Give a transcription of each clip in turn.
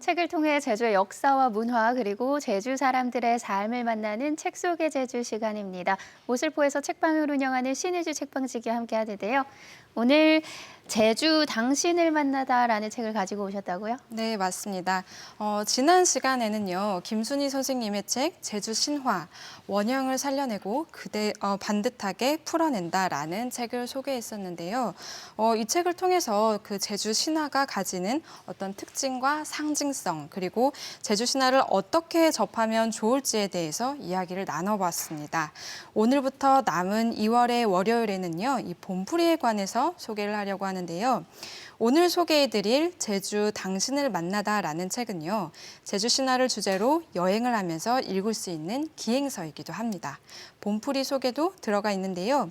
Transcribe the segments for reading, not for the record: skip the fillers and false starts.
책을 통해 제주의 역사와 문화 그리고 제주 사람들의 삶을 만나는 책 속의 제주 시간입니다. 모슬포에서 책방을 운영하는 신의주 책방지기와 함께 하는데요. 오늘 제주 당신을 만나다라는 책을 가지고 오셨다고요? 네, 맞습니다. 지난 시간에는요, 김순희 선생님의 책 제주 신화, 원형을 살려내고 반듯하게 풀어낸다라는 책을 소개했었는데요. 이 책을 통해서 그 제주 신화가 가지는 어떤 특징과 상징성, 그리고 제주 신화를 어떻게 접하면 좋을지에 대해서 이야기를 나눠봤습니다. 오늘부터 남은 2월의 월요일에는요, 이 봄풀이에 관해서 소개를 하려고 하는데요. 오늘 소개해드릴 제주 당신을 만나다라는 책은요, 제주 신화를 주제로 여행을 하면서 읽을 수 있는 기행서이기도 합니다. 봄풀이 소개도 들어가 있는데요.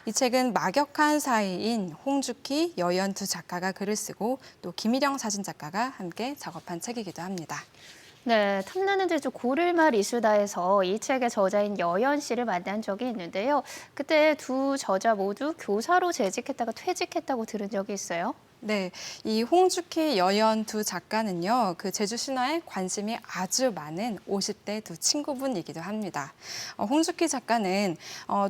이 책은 막역한 사이인 홍주키, 여연 두 작가가 글을 쓰고 또 김일영 사진작가가 함께 작업한 책이기도 합니다. 네, 탐나는 제주 고를말 이수다에서 이 책의 저자인 여연 씨를 만난 적이 있는데요. 그때 두 저자 모두 교사로 재직했다가 퇴직했다고 들은 적이 있어요. 네, 이 홍주키, 여연 두 작가는요, 그 제주 신화에 관심이 아주 많은 50대 두 친구분이기도 합니다. 홍주키 작가는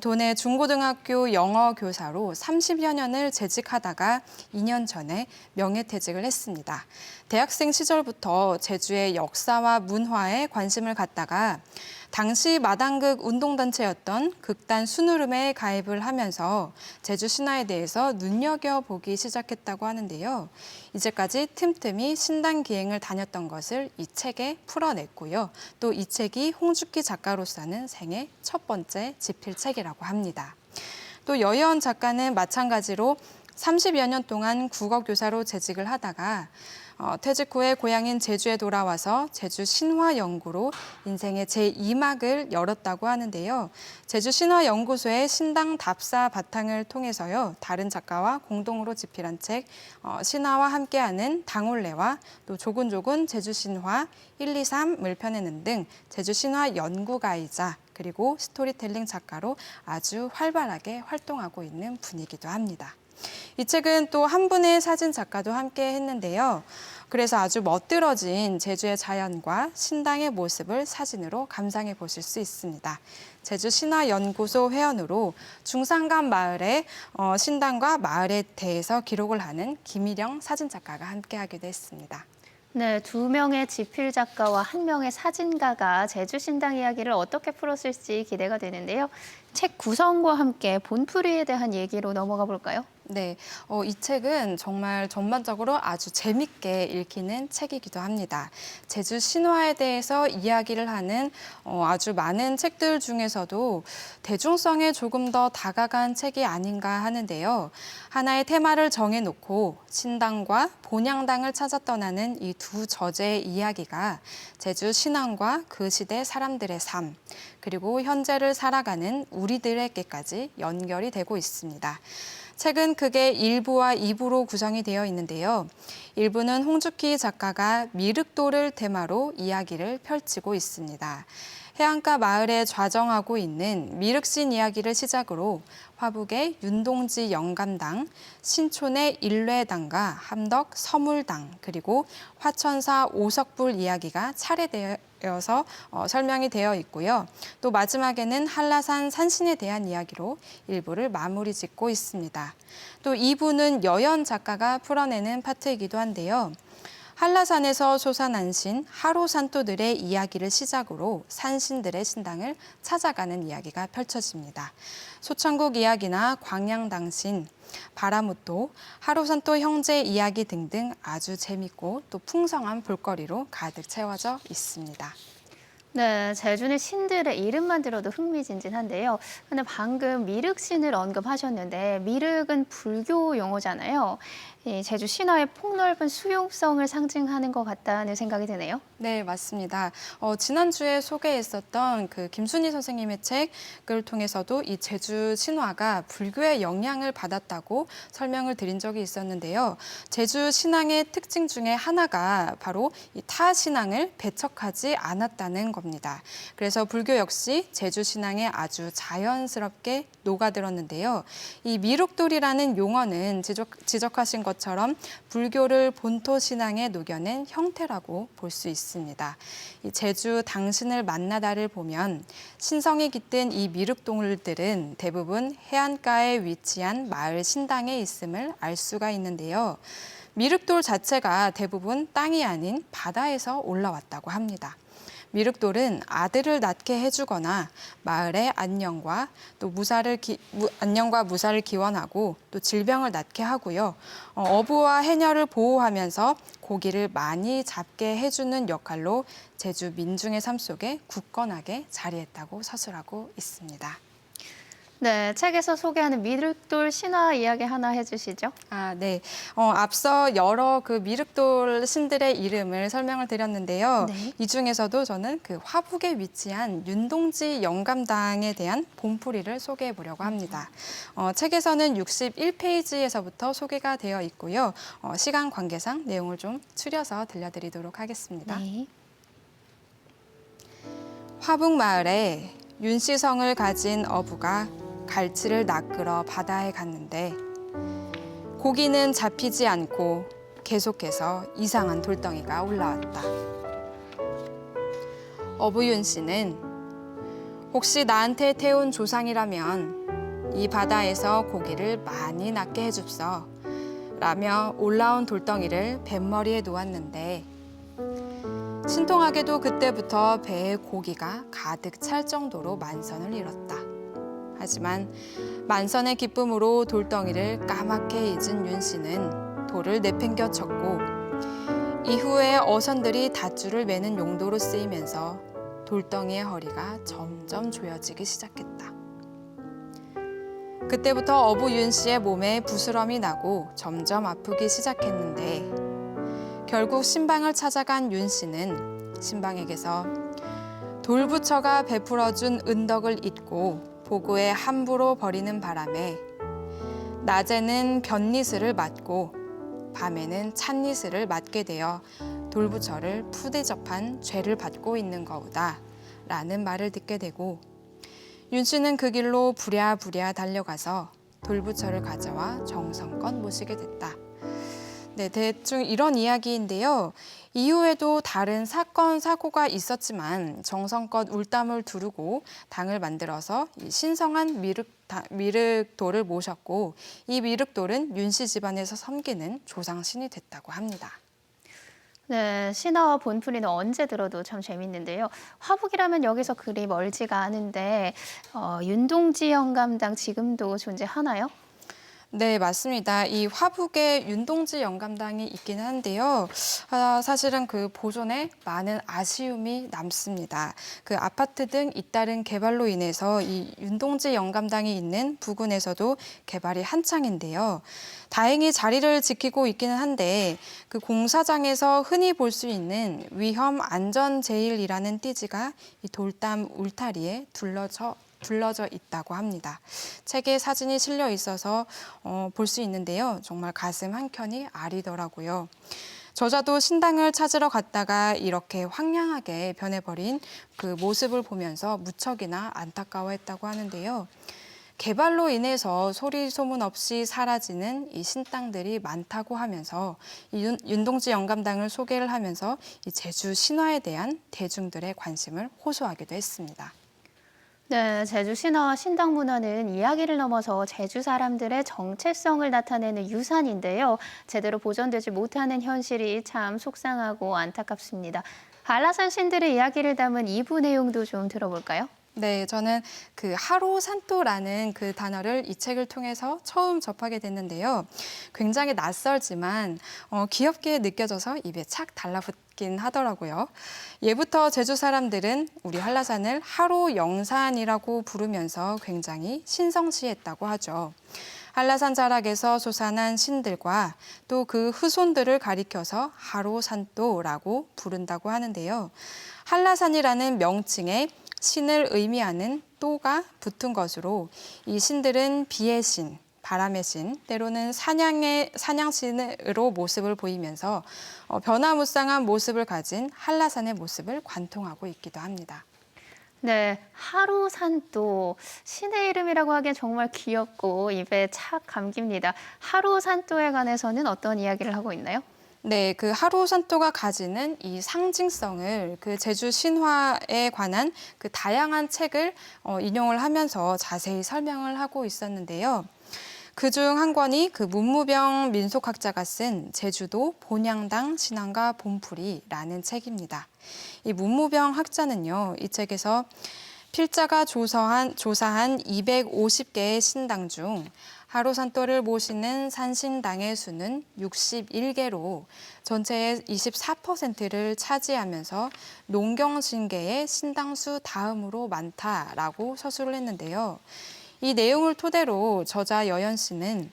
도내 중고등학교 영어 교사로 30여 년을 재직하다가 2년 전에 명예퇴직을 했습니다. 대학생 시절부터 제주의 역사와 문화에 관심을 갖다가 당시 마당극 운동단체였던 극단 순우름에 가입을 하면서 제주 신화에 대해서 눈여겨보기 시작했다고 하는데요. 이제까지 틈틈이 신당 기행을 다녔던 것을 이 책에 풀어냈고요. 또 이 책이 홍주키 작가로서는 생애 첫 번째 집필책이라고 합니다. 또 여연 작가는 마찬가지로 30여 년 동안 국어교사로 재직을 하다가 퇴직 후에 고향인 제주에 돌아와서 제주 신화 연구로 인생의 제2막을 열었다고 하는데요. 제주 신화 연구소의 신당 답사 바탕을 통해서요. 다른 작가와 공동으로 집필한 책 신화와 함께하는 당올레와 또 조곤조곤 제주 신화 1, 2, 3을 펴내는 등 제주 신화 연구가이자 그리고 스토리텔링 작가로 아주 활발하게 활동하고 있는 분이기도 합니다. 이 책은 또 한 분의 사진 작가도 함께 했는데요. 그래서 아주 멋들어진 제주의 자연과 신당의 모습을 사진으로 감상해 보실 수 있습니다. 제주 신화연구소 회원으로 중산간 마을의 신당과 마을에 대해서 기록을 하는 김일영 사진 작가가 함께 하기도 했습니다. 네, 두 명의 지필 작가와 한 명의 사진가가 제주 신당 이야기를 어떻게 풀었을지 기대가 되는데요. 책 구성과 함께 본풀이에 대한 얘기로 넘어가 볼까요? 네, 이 책은 정말 전반적으로 아주 재밌게 읽히는 책이기도 합니다. 제주 신화에 대해서 이야기를 하는 아주 많은 책들 중에서도 대중성에 조금 더 다가간 책이 아닌가 하는데요. 하나의 테마를 정해놓고 신당과 본향당을 찾아 떠나는 이 두 저자의 이야기가 제주 신앙과 그 시대 사람들의 삶, 그리고 현재를 살아가는 우리들에게까지 연결이 되고 있습니다. 책은 크게 1부와 2부로 구성이 되어 있는데요. 1부는 홍주키 작가가 미륵도를 테마로 이야기를 펼치고 있습니다. 해안가 마을에 좌정하고 있는 미륵신 이야기를 시작으로 화북의 윤동지 영감당, 신촌의 일례당과 함덕 서물당, 그리고 화천사 오석불 이야기가 차례되어서 설명이 되어 있고요. 또 마지막에는 한라산 산신에 대한 이야기로 1부를 마무리 짓고 있습니다. 또 2부는 여연 작가가 풀어내는 파트이기도 한데요. 한라산에서 솟아난 신 하로산토들의 이야기를 시작으로 산신들의 신당을 찾아가는 이야기가 펼쳐집니다. 소천국 이야기나 광양당신, 바라무토, 하로산토 형제 이야기 등등 아주 재밌고 또 풍성한 볼거리로 가득 채워져 있습니다. 네, 제주는 신들의 이름만 들어도 흥미진진한데요. 근데 방금 미륵신을 언급하셨는데 미륵은 불교 용어잖아요. 이 제주 신화의 폭넓은 수용성을 상징하는 것 같다는 생각이 드네요. 네, 맞습니다. 지난주에 소개했었던 그 김순희 선생님의 책을 통해서도 이 제주 신화가 불교의 영향을 받았다고 설명을 드린 적이 있었는데요. 제주 신앙의 특징 중에 하나가 바로 이 타 신앙을 배척하지 않았다는 겁니다. 그래서 불교 역시 제주 신앙에 아주 자연스럽게 녹아들었는데요. 이 미륵돌이라는 용어는 지적하신 것처럼 불교를 본토 신앙에 녹여낸 형태라고 볼 수 있습니다. 이 제주 당신을 만나다를 보면 신성이 깃든 이 미륵돌들은 대부분 해안가에 위치한 마을 신당에 있음을 알 수가 있는데요. 미륵돌 자체가 대부분 땅이 아닌 바다에서 올라왔다고 합니다. 미륵돌은 아들을 낳게 해주거나 마을의 안녕과 무사를 기원하고 또 질병을 낫게 하고요. 어부와 해녀를 보호하면서 고기를 많이 잡게 해주는 역할로 제주 민중의 삶 속에 굳건하게 자리했다고 서술하고 있습니다. 네, 책에서 소개하는 미륵돌 신화 이야기 하나 해주시죠. 네. 앞서 여러 그 미륵돌 신들의 이름을 설명을 드렸는데요. 네. 이 중에서도 저는 그 화북에 위치한 윤동지 영감당에 대한 본풀이를 소개해 보려고 합니다. 책에서는 61페이지에서부터 소개가 되어 있고요. 시간 관계상 내용을 좀 추려서 들려드리도록 하겠습니다. 네. 화북마을에 윤씨성을 가진 어부가 갈치를 낚으러 바다에 갔는데 고기는 잡히지 않고 계속해서 이상한 돌덩이가 올라왔다. 어부 윤 씨는 혹시 나한테 태운 조상이라면 이 바다에서 고기를 많이 낚게 해줍소 라며 올라온 돌덩이를 뱃머리에 놓았는데 신통하게도 그때부터 배에 고기가 가득 찰 정도로 만선을 이뤘다. 하지만 만선의 기쁨으로 돌덩이를 까맣게 잊은 윤 씨는 돌을 내팽겨 쳤고 이후에 어선들이 닷줄을 매는 용도로 쓰이면서 돌덩이의 허리가 점점 조여지기 시작했다. 그때부터 어부 윤 씨의 몸에 부스럼이 나고 점점 아프기 시작했는데 결국 신방을 찾아간 윤 씨는 신방에게서 돌부처가 베풀어준 은덕을 잊고 보고에 함부로 버리는 바람에 낮에는 볕니스를 맞고 밤에는 찬니스를 맞게 되어 돌부처를 푸대접한 죄를 받고 있는 거우다 라는 말을 듣게 되고 윤 씨는 그 길로 부랴부랴 달려가서 돌부처를 가져와 정성껏 모시게 됐다. 네, 대충 이런 이야기인데요. 이후에도 다른 사건, 사고가 있었지만 정성껏 울담을 두르고 당을 만들어서 이 신성한 미륵돌을 모셨고 이 미륵돌은 윤씨 집안에서 섬기는 조상신이 됐다고 합니다. 네, 신화와 본풀이는 언제 들어도 참 재밌는데요. 화북이라면 여기서 그리 멀지가 않은데 윤동지 영감당 지금도 존재하나요? 네, 맞습니다. 이 화북에 윤동지 영감당이 있기는 한데요. 사실은 그 보존에 많은 아쉬움이 남습니다. 그 아파트 등 잇따른 개발로 인해서 이 윤동지 영감당이 있는 부근에서도 개발이 한창인데요. 다행히 자리를 지키고 있기는 한데 그 공사장에서 흔히 볼 수 있는 위험 안전 제일이라는 띠지가 이 돌담 울타리에 둘러져 있다고 합니다. 책에 사진이 실려 있어서 볼 수 있는데요. 정말 가슴 한켠이 아리더라고요. 저자도 신당을 찾으러 갔다가 이렇게 황량하게 변해버린 그 모습을 보면서 무척이나 안타까워했다고 하는데요. 개발로 인해서 소리 소문 없이 사라지는 이 신당들이 많다고 하면서 이 윤동지 영감당을 소개를 하면서 이 제주 신화에 대한 대중들의 관심을 호소하기도 했습니다. 네, 제주 신화와 신당 문화는 이야기를 넘어서 제주 사람들의 정체성을 나타내는 유산인데요. 제대로 보존되지 못하는 현실이 참 속상하고 안타깝습니다. 한라산 신들의 이야기를 담은 2부 내용도 좀 들어볼까요? 네, 저는 그 하로산토라는 그 단어를 이 책을 통해서 처음 접하게 됐는데요. 굉장히 낯설지만 귀엽게 느껴져서 입에 착 달라붙긴 하더라고요. 예부터 제주 사람들은 우리 한라산을 하로영산이라고 부르면서 굉장히 신성시했다고 하죠. 한라산 자락에서 솟아난 신들과 또 그 후손들을 가리켜서 하로산토라고 부른다고 하는데요. 한라산이라는 명칭에 신을 의미하는 또가 붙은 것으로 이 신들은 비의 신, 바람의 신, 때로는 사냥신으로 모습을 보이면서 변화무쌍한 모습을 가진 한라산의 모습을 관통하고 있기도 합니다. 네, 하루산도 신의 이름이라고 하기엔 정말 귀엽고 입에 착 감깁니다. 하루산도에 관해서는 어떤 이야기를 하고 있나요? 네, 그 하루산도가 가지는 이 상징성을 그 제주 신화에 관한 그 다양한 책을 인용을 하면서 자세히 설명을 하고 있었는데요. 그중 한 권이 그 문무병 민속학자가 쓴 제주도 본향당 신앙과 본풀이라는 책입니다. 이 문무병 학자는요, 이 책에서 필자가 조사한 250개의 신당 중 하루산도를 모시는 산신당의 수는 61개로 전체의 24%를 차지하면서 농경신계의 신당수 다음으로 많다라고 서술을 했는데요. 이 내용을 토대로 저자 여연 씨는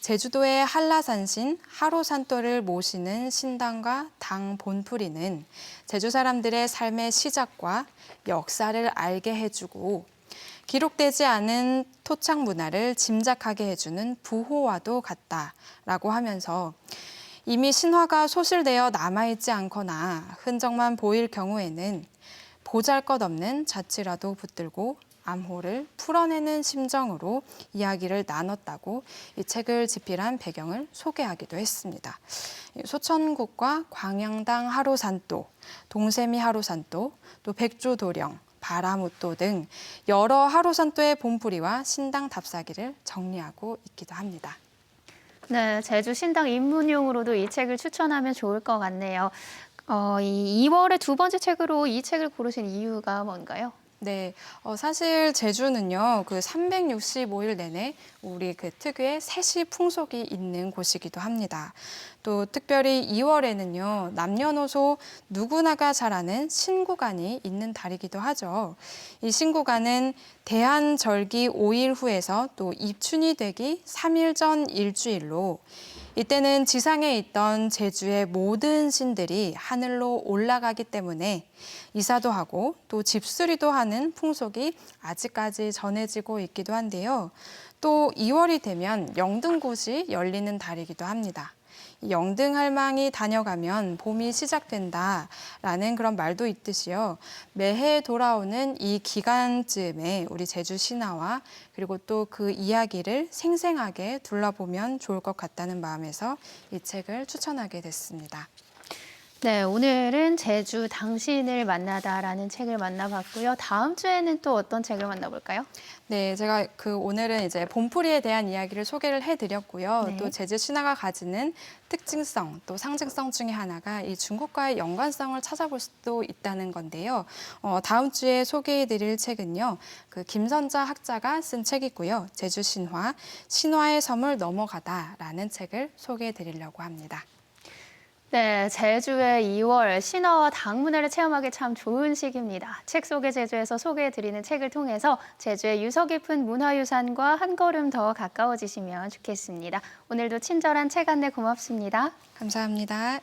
제주도의 한라산신 하루산도를 모시는 신당과 당 본풀이는 제주 사람들의 삶의 시작과 역사를 알게 해주고 기록되지 않은 토착 문화를 짐작하게 해주는 부호와도 같다라고 하면서 이미 신화가 소실되어 남아있지 않거나 흔적만 보일 경우에는 보잘것없는 자취라도 붙들고 암호를 풀어내는 심정으로 이야기를 나눴다고 이 책을 집필한 배경을 소개하기도 했습니다. 소천국과 광양당 하루산도, 동세미 하루산도, 또 백조도령, 바라무도 등 여러 하루산도의 본풀이와 신당 답사기를 정리하고 있기도 합니다. 네, 제주 신당 입문용으로도 이 책을 추천하면 좋을 것 같네요. 이 2월의 두 번째 책으로 이 책을 고르신 이유가 뭔가요? 네, 사실 제주는요, 그 365일 내내 우리 그 특유의 세시 풍속이 있는 곳이기도 합니다. 또 특별히 2월에는요, 남녀노소 누구나가 잘 아는 신구간이 있는 달이기도 하죠. 이 신구간은 대한절기 5일 후에서 또 입춘이 되기 3일 전 일주일로 이때는 지상에 있던 제주의 모든 신들이 하늘로 올라가기 때문에 이사도 하고 또 집수리도 하는 풍속이 아직까지 전해지고 있기도 한데요. 또 2월이 되면 영등굿이 열리는 달이기도 합니다. 영등할망이 다녀가면 봄이 시작된다라는 그런 말도 있듯이요. 매해 돌아오는 이 기간쯤에 우리 제주 신화와 그리고 또 그 이야기를 생생하게 둘러보면 좋을 것 같다는 마음에서 이 책을 추천하게 됐습니다. 네, 오늘은 제주 당신을 만나다라는 책을 만나봤고요. 다음 주에는 또 어떤 책을 만나볼까요? 네, 제가 오늘은 이제 본풀이에 대한 이야기를 소개를 해드렸고요. 네. 또 제주 신화가 가지는 특징성, 또 상징성 중에 하나가 이 중국과의 연관성을 찾아볼 수도 있다는 건데요. 다음 주에 소개해드릴 책은요, 그 김선자 학자가 쓴 책이고요. 제주 신화, 신화의 섬을 넘어가다라는 책을 소개해드리려고 합니다. 네, 제주의 2월 신화와 당문화를 체험하기 참 좋은 시기입니다. 책 속의 제주에서 소개해드리는 책을 통해서 제주의 유서 깊은 문화유산과 한 걸음 더 가까워지시면 좋겠습니다. 오늘도 친절한 책 안내 고맙습니다. 감사합니다.